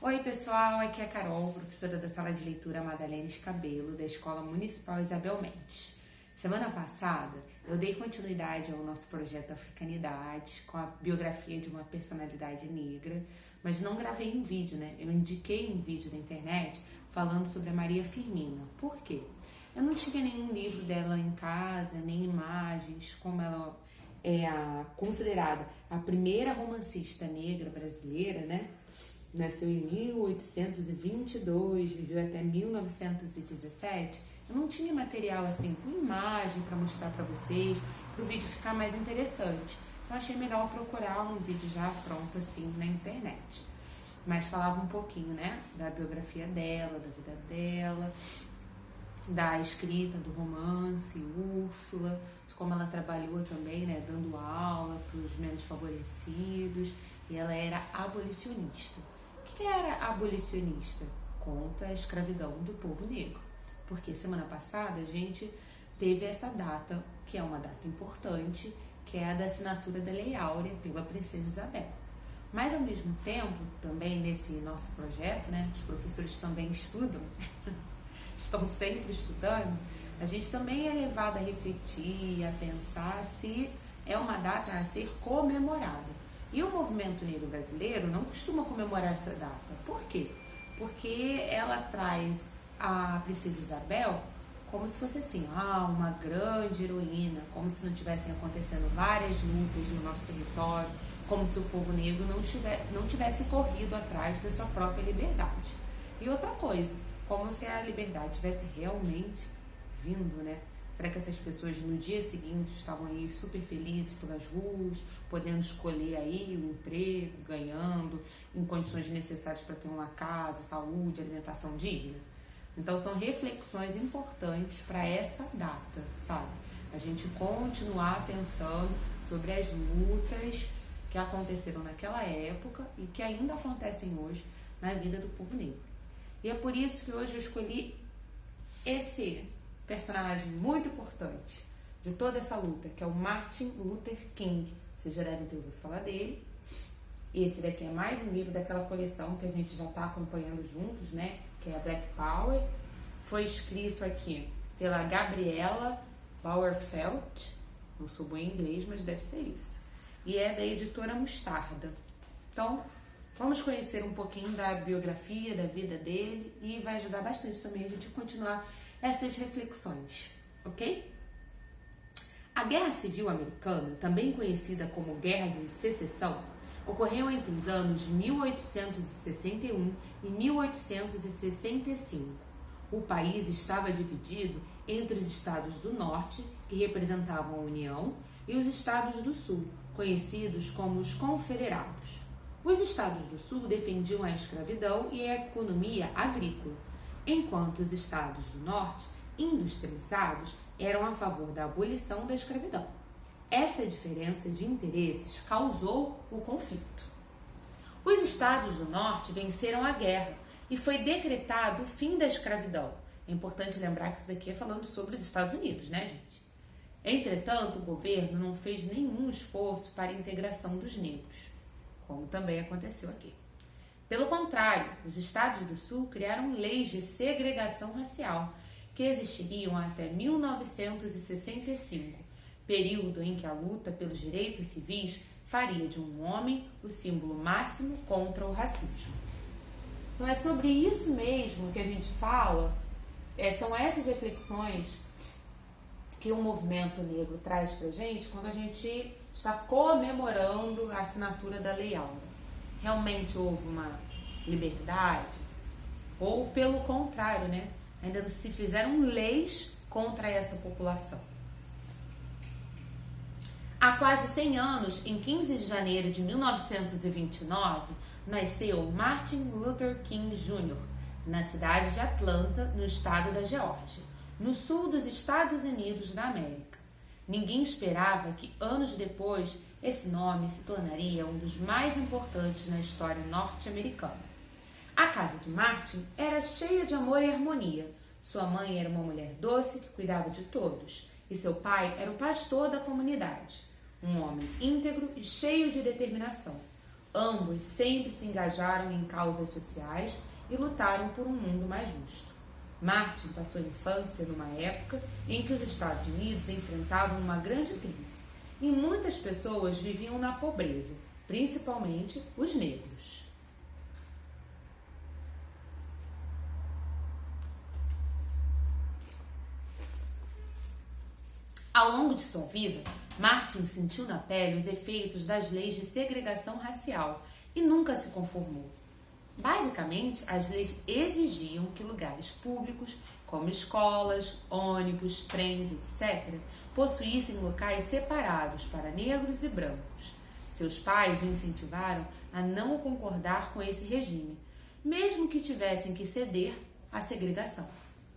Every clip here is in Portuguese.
Oi pessoal, aqui é a Carol, professora da Sala de Leitura Madalena Scabelo, da Escola Municipal Isabel Mendes. Semana passada eu dei continuidade ao nosso projeto Africanidades, com a biografia de uma personalidade negra, mas não gravei um vídeo, né? Eu indiquei um vídeo na internet falando sobre a Maria Firmina. Por quê? Eu não tinha nenhum livro dela em casa, nem imagens, como ela é considerada a primeira romancista negra brasileira, né? Nasceu em 1822, viveu até 1917. Eu não tinha material assim, com imagem para mostrar para vocês, para o vídeo ficar mais interessante. Então achei melhor procurar um vídeo já pronto assim na internet. Mas falava um pouquinho, né, da biografia dela, da vida dela, da escrita do romance Úrsula, de como ela trabalhou também, né, dando aula para os menos favorecidos, e ela era abolicionista. O que era abolicionista? Contra a escravidão do povo negro. Porque semana passada a gente teve essa data, que é uma data importante, que é a da assinatura da Lei Áurea pela Princesa Isabel. Mas ao mesmo tempo, também nesse nosso projeto, né, os professores também estudam, estão sempre estudando, a gente também é levado a refletir, a pensar se é uma data a ser comemorada. E o movimento negro brasileiro não costuma comemorar essa data. Por quê? Porque ela traz a Princesa Isabel como se fosse assim, uma grande heroína, como se não tivessem acontecendo várias lutas no nosso território, como se o povo negro não tivesse corrido atrás da sua própria liberdade. E outra coisa, como se a liberdade tivesse realmente vindo, né? Será que essas pessoas no dia seguinte estavam aí super felizes pelas ruas, podendo escolher aí o emprego, ganhando, em condições necessárias para ter uma casa, saúde, alimentação digna? Então são reflexões importantes para essa data, sabe? A gente continuar pensando sobre as lutas que aconteceram naquela época e que ainda acontecem hoje na vida do povo negro. E é por isso que hoje eu escolhi esse personagem muito importante de toda essa luta, que é o Martin Luther King. Vocês já devem ter ouvido falar dele. Esse daqui é mais um livro daquela coleção que a gente já está acompanhando juntos, né? Que é a Black Power. Foi escrito aqui pela Gabriela Bauerfeld. Não sou boa em inglês, mas deve ser isso. E é da editora Mostarda. Então, vamos conhecer um pouquinho da biografia, da vida dele, e vai ajudar bastante também a gente continuar essas reflexões, ok? A Guerra Civil Americana, também conhecida como Guerra de Secessão, ocorreu entre os anos 1861 e 1865. O país estava dividido entre os estados do Norte, que representavam a União, e os estados do Sul, conhecidos como os Confederados. Os estados do Sul defendiam a escravidão e a economia agrícola, enquanto os estados do Norte, industrializados, eram a favor da abolição da escravidão. Essa diferença de interesses causou o conflito. Os estados do Norte venceram a guerra e foi decretado o fim da escravidão. É importante lembrar que isso daqui é falando sobre os Estados Unidos, né, gente? Entretanto, o governo não fez nenhum esforço para a integração dos negros, como também aconteceu aqui. Pelo contrário, os estados do Sul criaram leis de segregação racial que existiriam até 1965, período em que a luta pelos direitos civis faria de um homem o símbolo máximo contra o racismo. Então é sobre isso mesmo que a gente fala, são essas reflexões que o movimento negro traz pra gente quando a gente está comemorando a assinatura da Lei Áurea. Realmente houve uma liberdade? Ou pelo contrário, né? Ainda se fizeram leis contra essa população. Há quase 100 anos, em 15 de janeiro de 1929, nasceu Martin Luther King Jr., na cidade de Atlanta, no estado da Geórgia, no sul dos Estados Unidos da América. Ninguém esperava que, anos depois, esse nome se tornaria um dos mais importantes na história norte-americana. A casa de Martin era cheia de amor e harmonia. Sua mãe era uma mulher doce que cuidava de todos, e seu pai era o pastor da comunidade, um homem íntegro e cheio de determinação. Ambos sempre se engajaram em causas sociais e lutaram por um mundo mais justo. Martin passou a infância numa época em que os Estados Unidos enfrentavam uma grande crise e muitas pessoas viviam na pobreza, principalmente os negros. Ao longo de sua vida, Martin sentiu na pele os efeitos das leis de segregação racial e nunca se conformou. Basicamente, as leis exigiam que lugares públicos, como escolas, ônibus, trens, etc., possuíssem locais separados para negros e brancos. Seus pais o incentivaram a não concordar com esse regime, mesmo que tivessem que ceder à segregação.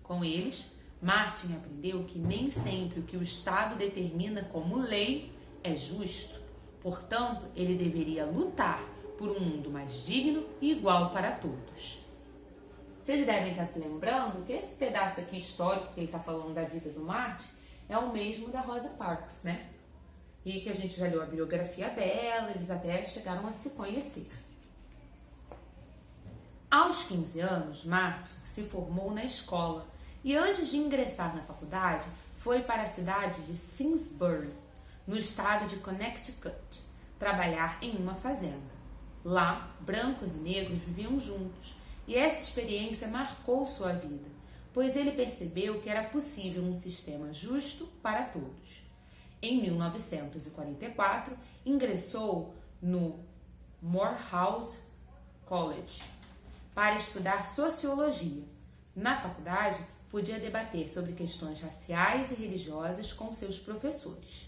Com eles, Martin aprendeu que nem sempre o que o Estado determina como lei é justo. Portanto, ele deveria lutar por um mundo mais digno e igual para todos. Vocês devem estar se lembrando que esse pedaço aqui histórico que ele está falando da vida do Martin é o mesmo da Rosa Parks, né? E que a gente já leu a biografia dela, eles até chegaram a se conhecer. Aos 15 anos, Martin se formou na escola e antes de ingressar na faculdade, foi para a cidade de Simsbury, no estado de Connecticut, trabalhar em uma fazenda. Lá, brancos e negros viviam juntos, e essa experiência marcou sua vida, pois ele percebeu que era possível um sistema justo para todos. Em 1944, ingressou no Morehouse College para estudar sociologia. Na faculdade, podia debater sobre questões raciais e religiosas com seus professores.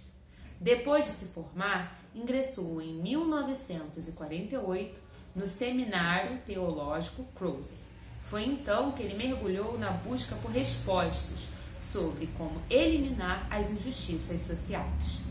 Depois de se formar, ingressou em 1948 no Seminário Teológico Crozer. Foi então que ele mergulhou na busca por respostas sobre como eliminar as injustiças sociais.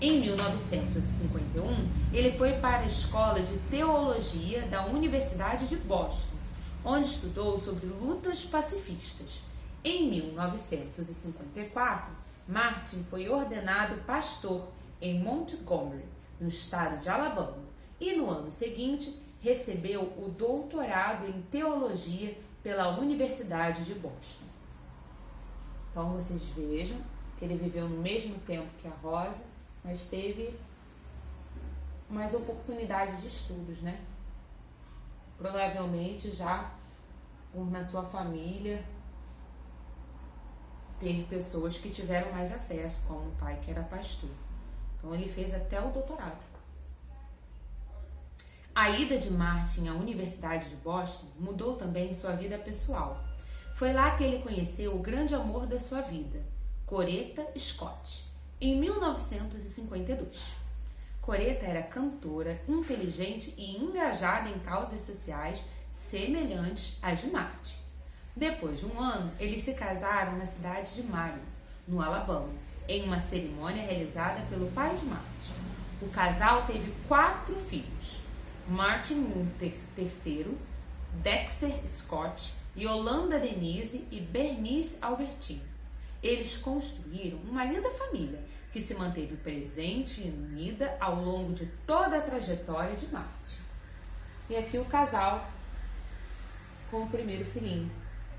Em 1951, ele foi para a Escola de Teologia da Universidade de Boston, onde estudou sobre lutas pacifistas. Em 1954, Martin foi ordenado pastor em Montgomery, no estado de Alabama, e no ano seguinte recebeu o doutorado em teologia pela Universidade de Boston. Então vocês vejam que ele viveu no mesmo tempo que a Rosa, mas teve mais oportunidades de estudos, né? Provavelmente já por na sua família ter pessoas que tiveram mais acesso, como o pai que era pastor. Então ele fez até o doutorado. A ida de Martin à Universidade de Boston mudou também sua vida pessoal. Foi lá que ele conheceu o grande amor da sua vida, Coretta Scott, em 1952. Coretta era cantora, inteligente e engajada em causas sociais semelhantes às de Martin. Depois de um ano, eles se casaram na cidade de Marion, no Alabama, em uma cerimônia realizada pelo pai de Martin. O casal teve 4 filhos: Martin Luther III, Dexter Scott, Yolanda Denise e Bernice Albertine. Eles construíram uma linda família que se manteve presente e unida ao longo de toda a trajetória de Martin. E aqui o casal com o primeiro filhinho,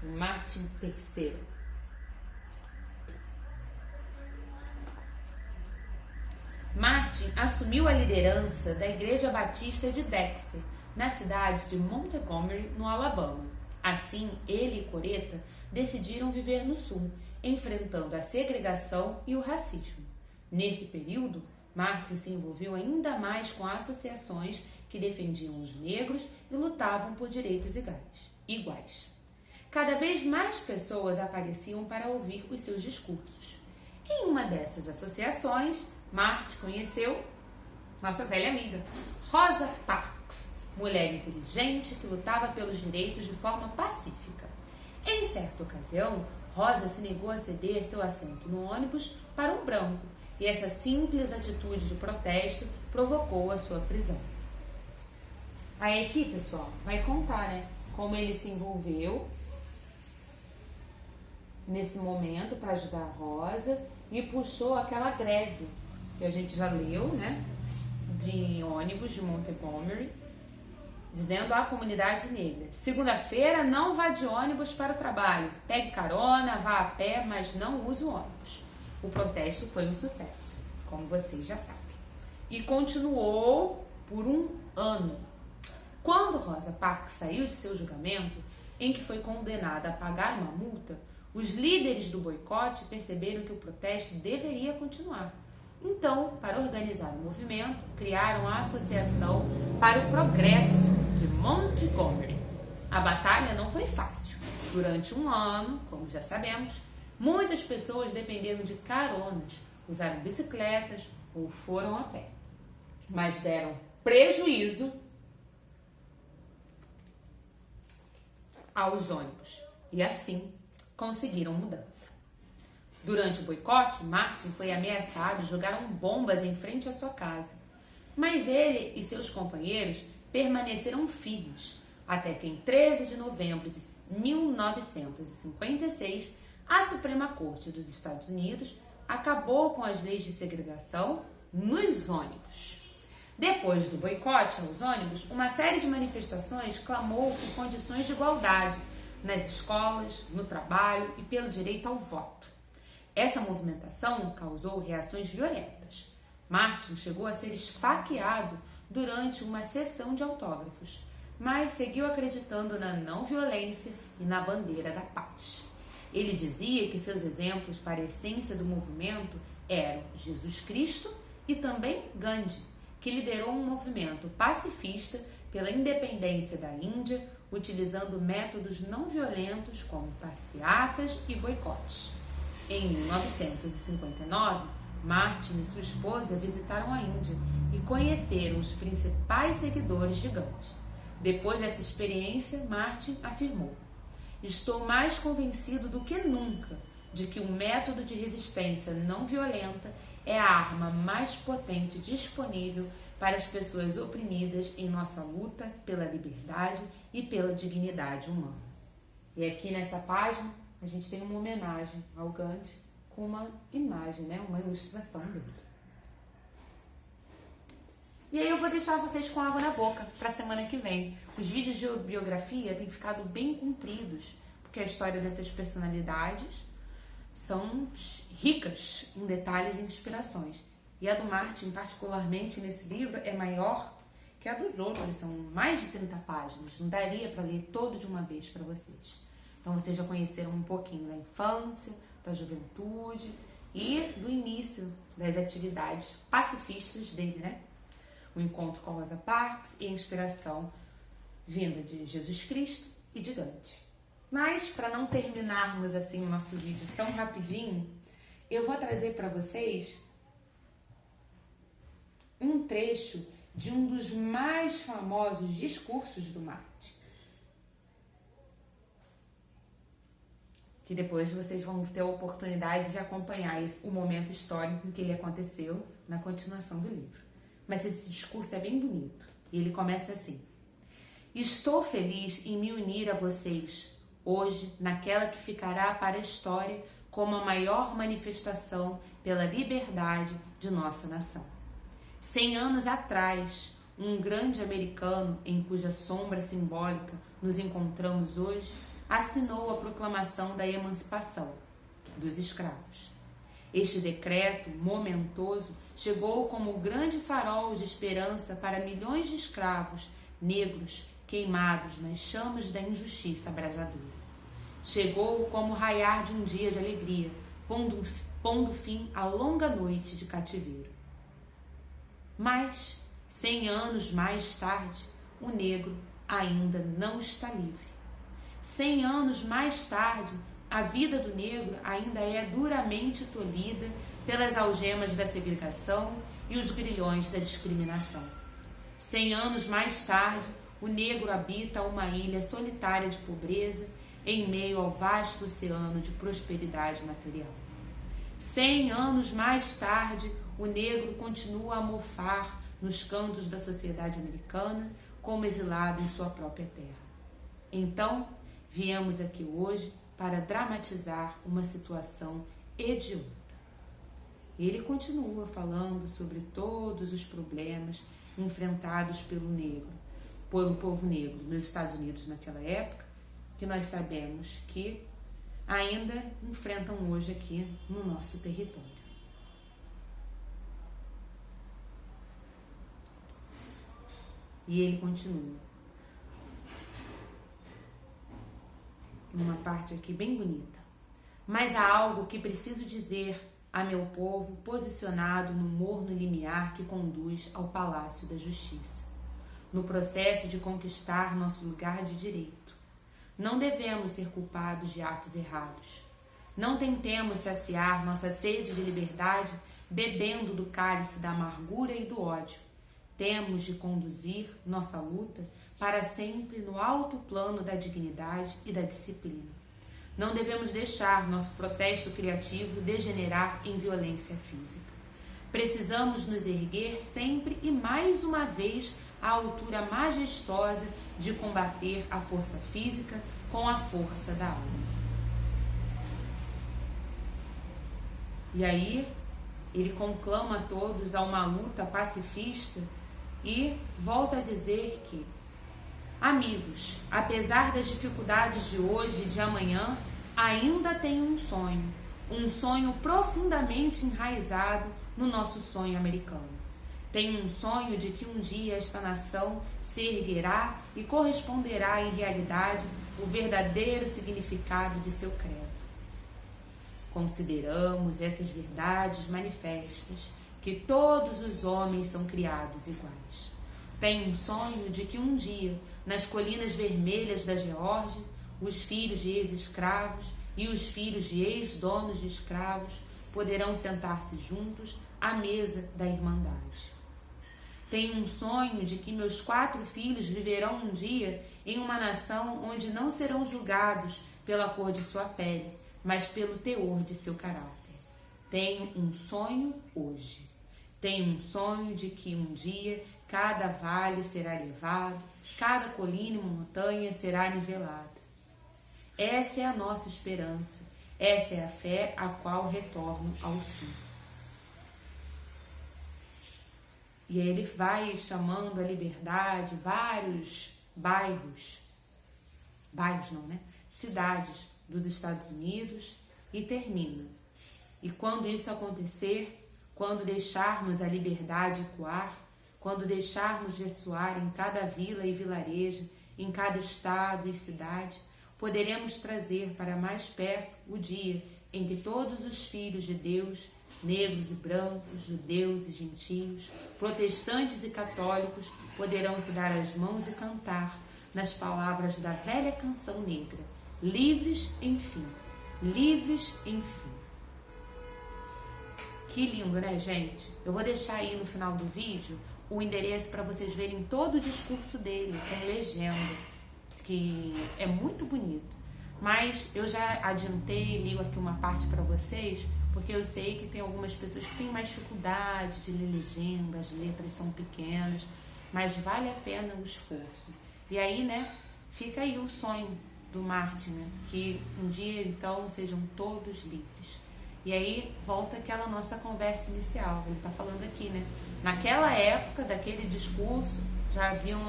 Martin III. Martin assumiu a liderança da Igreja Batista de Dexter, na cidade de Montgomery, no Alabama. Assim, ele e Coretta decidiram viver no Sul, enfrentando a segregação e o racismo. Nesse período, Martin se envolveu ainda mais com associações que defendiam os negros e lutavam por direitos iguais. Cada vez mais pessoas apareciam para ouvir os seus discursos. Em uma dessas associações, Martin conheceu nossa velha amiga, Rosa Parks, mulher inteligente que lutava pelos direitos de forma pacífica. Em certa ocasião, Rosa se negou a ceder seu assento no ônibus para um branco, e essa simples atitude de protesto provocou a sua prisão. Aí aqui, pessoal, vai contar, né, como ele se envolveu nesse momento para ajudar a Rosa e puxou aquela greve que a gente já leu, né, de ônibus de Montgomery, dizendo à comunidade negra: segunda-feira não vá de ônibus para o trabalho, pegue carona, vá a pé, mas não use o ônibus. O protesto foi um sucesso, como vocês já sabem, e continuou por um ano. Quando Rosa Parks saiu de seu julgamento, em que foi condenada a pagar uma multa, os líderes do boicote perceberam que o protesto deveria continuar. Então, para organizar o movimento, criaram a Associação para o Progresso de Montgomery. A batalha não foi fácil. Durante um ano, como já sabemos, muitas pessoas dependeram de caronas, usaram bicicletas ou foram a pé, mas deram prejuízo aos ônibus e assim conseguiram mudança. Durante o boicote, Martin foi ameaçado e jogaram bombas em frente à sua casa. Mas ele e seus companheiros permaneceram firmes, até que em 13 de novembro de 1956, a Suprema Corte dos Estados Unidos acabou com as leis de segregação nos ônibus. Depois do boicote aos ônibus, uma série de manifestações clamou por condições de igualdade nas escolas, no trabalho e pelo direito ao voto. Essa movimentação causou reações violentas. Martin chegou a ser esfaqueado durante uma sessão de autógrafos, mas seguiu acreditando na não violência e na bandeira da paz. Ele dizia que seus exemplos para a essência do movimento eram Jesus Cristo e também Gandhi, que liderou um movimento pacifista pela independência da Índia, utilizando métodos não violentos como passeatas e boicotes. Em 1959, Martin e sua esposa visitaram a Índia e conheceram os principais seguidores de Gandhi. Depois dessa experiência, Martin afirmou: estou mais convencido do que nunca de que o método de resistência não violenta é a arma mais potente disponível para as pessoas oprimidas em nossa luta pela liberdade e pela dignidade humana. E aqui nessa página a gente tem uma homenagem ao Gandhi com uma imagem, uma ilustração dele. E aí eu vou deixar vocês com água na boca para a semana que vem. Os vídeos de biografia têm ficado bem compridos, porque a história dessas personalidades são ricas em detalhes e inspirações. E a do Martin, particularmente nesse livro, é maior que a dos outros, são mais de 30 páginas. Não daria para ler todo de uma vez para vocês. Então vocês já conheceram um pouquinho da infância, da juventude e do início das atividades pacifistas dele, O encontro com Rosa Parks e a inspiração vinda de Jesus Cristo e de Gandhi. Mas, para não terminarmos assim o nosso vídeo tão rapidinho, eu vou trazer para vocês um trecho de um dos mais famosos discursos do Martin, que depois vocês vão ter a oportunidade de acompanhar o momento histórico em que ele aconteceu na continuação do livro. Mas esse discurso é bem bonito. E ele começa assim: estou feliz em me unir a vocês hoje naquela que ficará para a história como a maior manifestação pela liberdade de nossa nação. 100 anos atrás, um grande americano em cuja sombra simbólica nos encontramos hoje assinou a proclamação da emancipação dos escravos. Este decreto momentoso chegou como o grande farol de esperança para milhões de escravos negros queimados nas chamas da injustiça abrasadora. Chegou como o raiar de um dia de alegria, pondo fim à longa noite de cativeiro. Mas, 100 anos mais tarde, o negro ainda não está livre. 100 anos mais tarde, a vida do negro ainda é duramente tolhida pelas algemas da segregação e os grilhões da discriminação. 100 anos mais tarde, o negro habita uma ilha solitária de pobreza em meio ao vasto oceano de prosperidade material. 100 anos mais tarde, o negro continua a mofar nos cantos da sociedade americana como exilado em sua própria terra. Então, viemos aqui hoje para dramatizar uma situação hedionda. Ele continua falando sobre todos os problemas enfrentados pelo negro, pelo povo negro nos Estados Unidos naquela época, que nós sabemos que ainda enfrentam hoje aqui no nosso território. E ele continua. Numa parte aqui bem bonita. Mas há algo que preciso dizer a meu povo posicionado no morno limiar que conduz ao Palácio da Justiça, no processo de conquistar nosso lugar de direito. Não devemos ser culpados de atos errados. Não tentemos saciar nossa sede de liberdade bebendo do cálice da amargura e do ódio. Temos de conduzir nossa luta para sempre no alto plano da dignidade e da disciplina. Não devemos deixar nosso protesto criativo degenerar em violência física. Precisamos nos erguer sempre e mais uma vez à altura majestosa de combater a força física com a força da alma. E aí, ele conclama a todos a uma luta pacifista e volta a dizer que, amigos, apesar das dificuldades de hoje e de amanhã, ainda tenho um sonho profundamente enraizado no nosso sonho americano. Tenho um sonho de que um dia esta nação se erguerá e corresponderá em realidade o verdadeiro significado de seu credo. Consideramos essas verdades manifestas, que todos os homens são criados iguais. Tenho um sonho de que um dia, nas colinas vermelhas da Geórgia, os filhos de ex-escravos e os filhos de ex-donos de escravos poderão sentar-se juntos à mesa da Irmandade. Tenho um sonho de que meus 4 filhos viverão um dia em uma nação onde não serão julgados pela cor de sua pele, mas pelo teor de seu caráter. Tenho um sonho hoje. Tenho um sonho de que um dia cada vale será elevado, cada colina e montanha será nivelada. Essa é a nossa esperança, essa é a fé a qual retorno ao sul. E aí ele vai chamando a liberdade vários cidades dos Estados Unidos e termina. E quando isso acontecer, quando deixarmos a liberdade ecoar, quando deixarmos ressoar em cada vila e vilarejo, em cada estado e cidade, poderemos trazer para mais perto o dia em que todos os filhos de Deus, negros e brancos, judeus e gentios, protestantes e católicos, poderão se dar as mãos e cantar nas palavras da velha canção negra: livres, enfim, livres, enfim. Que lindo, né, gente? Eu vou deixar aí no final do vídeo o endereço para vocês verem todo o discurso dele, com legenda, que é muito bonito. Mas eu já adiantei, ligo aqui uma parte para vocês, porque eu sei que tem algumas pessoas que têm mais dificuldade de ler legenda, as letras são pequenas, mas vale a pena o esforço. E aí, né, fica aí o sonho do Martin, né, que um dia, então, sejam todos livres. E aí volta aquela nossa conversa inicial, ele está falando aqui, né? Naquela época, daquele discurso, já haviam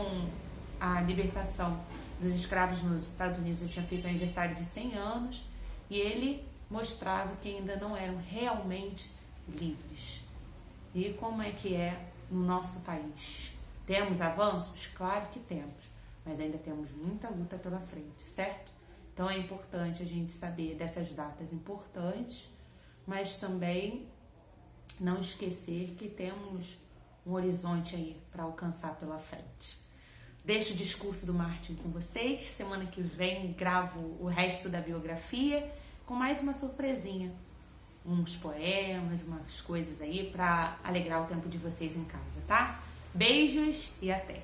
a libertação dos escravos nos Estados Unidos, já tinha feito um aniversário de 100 anos, e ele mostrava que ainda não eram realmente livres. E como é que é no nosso país? Temos avanços? Claro que temos, mas ainda temos muita luta pela frente, certo? Então é importante a gente saber dessas datas importantes, mas também não esquecer que temos um horizonte aí para alcançar pela frente. Deixo o discurso do Martin com vocês. Semana que vem gravo o resto da biografia com mais uma surpresinha. Uns poemas, umas coisas aí para alegrar o tempo de vocês em casa, tá? Beijos e até!